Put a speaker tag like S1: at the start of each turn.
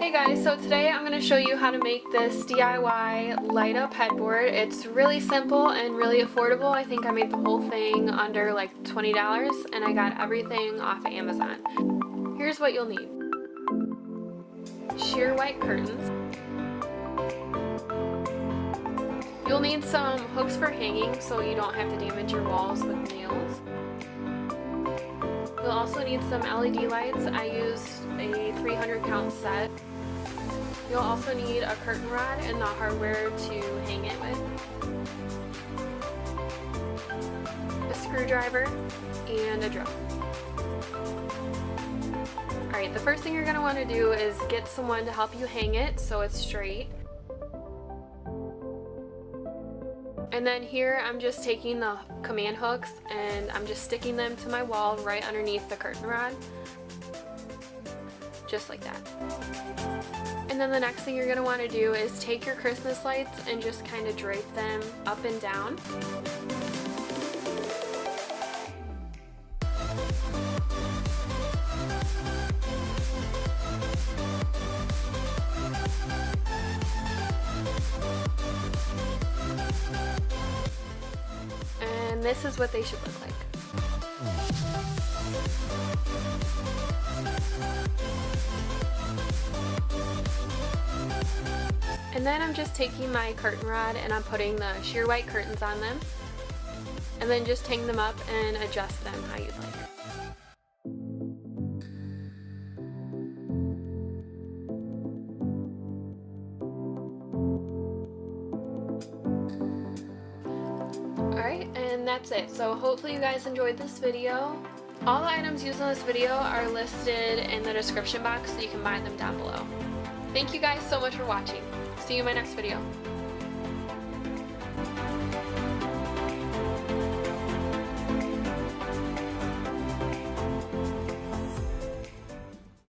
S1: Hey guys, so today I'm going to show you how to make this DIY light up headboard. It's really simple and really affordable. I think I made the whole thing under like $20 and I got everything off of Amazon. Here's what you'll need. Sheer white curtains. You'll need some hooks for hanging so you don't have to damage your walls with nails. You'll also need some LED lights. I used a 300 count set. You'll also need a curtain rod and the hardware to hang it with, a screwdriver, and a drill. Alright, the first thing you're going to want to do is get someone to help you hang it so it's straight. And then here I'm just taking the command hooks and I'm just sticking them to my wall right underneath the curtain rod. Just like that. And then the next thing you're going to want to do is take your Christmas lights and just kind of drape them up and down. And this is what they should look like. And then I'm just taking my curtain rod and I'm putting the sheer white curtains on them. And then just hang them up and adjust them how you'd like. Alright, and that's it. So hopefully you guys enjoyed this video. All the items used in this video are listed in the description box so you can buy them down below. Thank you guys so much for watching. See you in my next video.